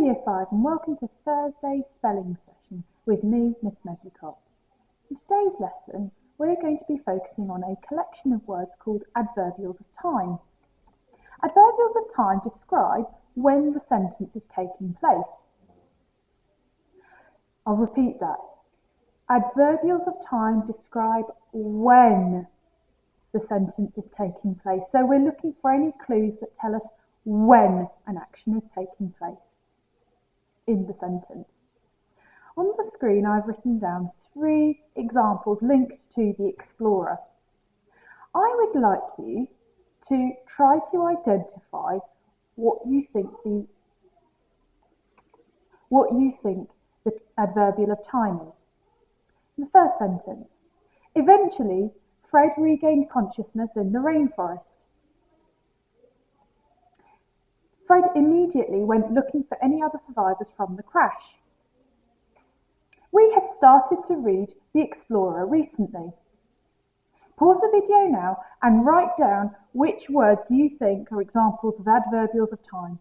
Year 5 and welcome to Thursday's spelling session with me, Miss Medlicott. In today's lesson, we're going to be focusing on a collection of words called adverbials of time. Adverbials of time describe when the sentence is taking place. I'll repeat that. Adverbials of time describe when the sentence is taking place. So we're looking for any clues that tell us when an action is taking place in the sentence. On the screen I've written down 3 examples linked to the Explorer. I would like you to try to identify what you think the adverbial of time is. In the first sentence, eventually Fred regained consciousness in the rainforest. Fred immediately went looking for any other survivors from the crash. We have started to read The Explorer recently. Pause the video now and write down which words you think are examples of adverbials of time.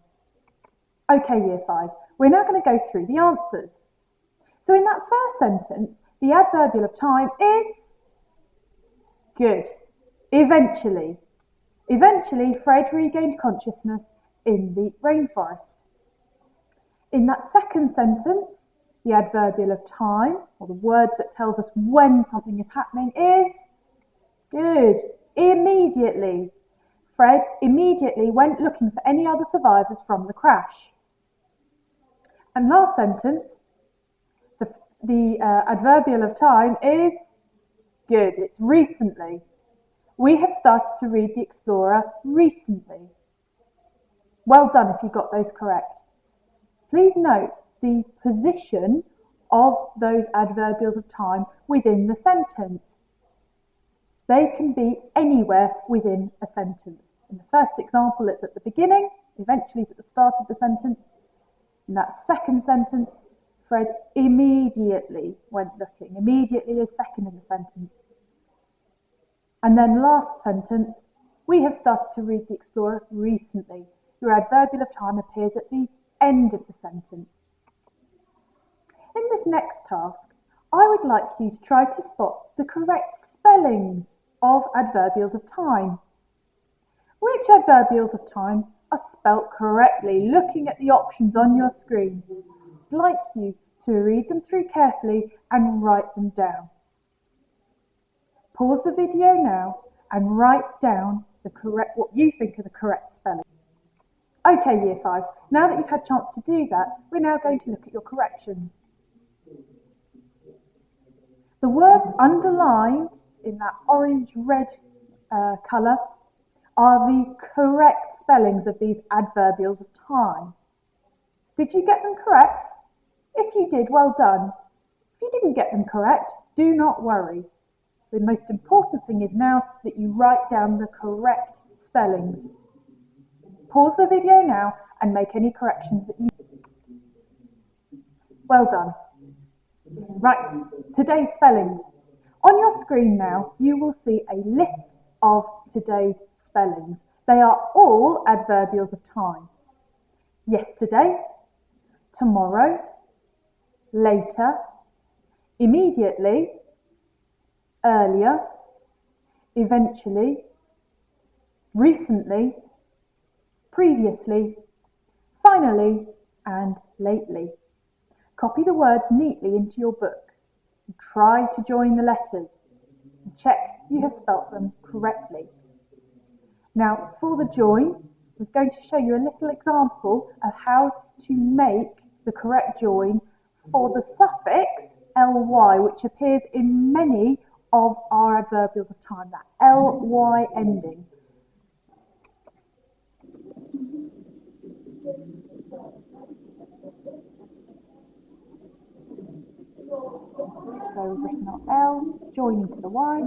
Okay, Year 5, we're now going to go through the answers. So in that first sentence, the adverbial of time is good. Eventually. Eventually, Fred regained consciousness in the rainforest. In that second sentence, the adverbial of time, or the word that tells us when something is happening, is good. Immediately. Fred immediately went looking for any other survivors from the crash. And last sentence, the adverbial of time is good. It's recently. We have started to read The Explorer recently. Well done if you got those correct. Please note the position of those adverbials of time within the sentence. They can be anywhere within a sentence. In the first example, it's at the beginning, eventually it's at the start of the sentence. In that second sentence, Fred immediately went looking. Immediately is second in the sentence. And then last sentence, we have started to read The Explorer recently. Your adverbial of time appears at the end of the sentence. In this next task, I would like you to try to spot the correct spellings of adverbials of time. Which adverbials of time are spelt correctly? Looking at the options on your screen, I'd like you to read them through carefully and write them down. Pause the video now and write down what you think are the correct spelling. Okay, Year 5, now that you've had a chance to do that, we're now going to look at your corrections. The words underlined in that orange-red colour are the correct spellings of these adverbials of time. Did you get them correct? If you did, well done. If you didn't get them correct, do not worry. The most important thing is now that you write down the correct spellings. Pause the video now and make any corrections that you need. Well done. Right, today's spellings. On your screen now, you will see a list of today's spellings. They are all adverbials of time. Yesterday, tomorrow, later, immediately, earlier, eventually, recently, previously, finally, and lately. Copy the words neatly into your book. Try to join the letters. And check you have spelt them correctly. Now, for the join, we're going to show you a little example of how to make the correct join for the suffix ly, which appears in many of our adverbials of time, that ly ending. So we've written our L, joining to the Y,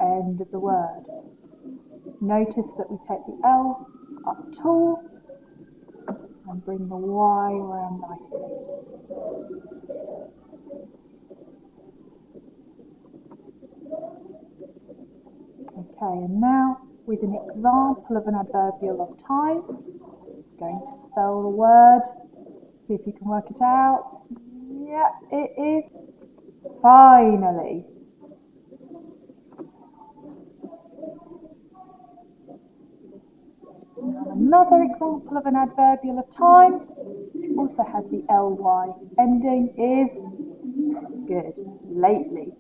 end of the word. Notice that we take the L up tall and bring the Y around nicely. Okay, and now with an example of an adverbial of time, I'm going to spell the word See if you can work it out. Yeah, it is finally. Another example of an adverbial of time, also has the ly ending, is good, lately.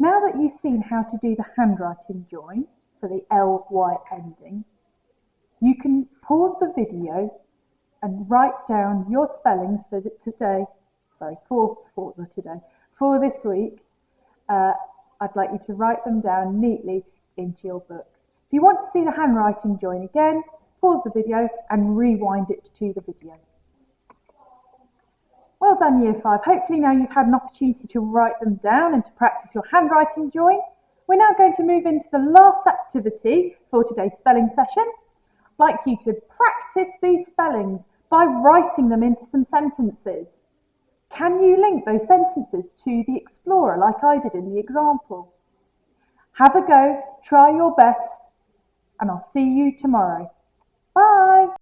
Now that you've seen how to do the handwriting join for the ly ending, you can pause the video and write down your spellings for for this week. I'd like you to write them down neatly into your book. If you want to see the handwriting join again, pause the video and rewind it to the video. Well done, Year 5. Hopefully now you've had an opportunity to write them down and to practice your handwriting join. We're now going to move into the last activity for today's spelling session. I'd like you to practice these spellings by writing them into some sentences. Can you link those sentences to the Explorer like I did in the example? Have a go, try your best, and I'll see you tomorrow.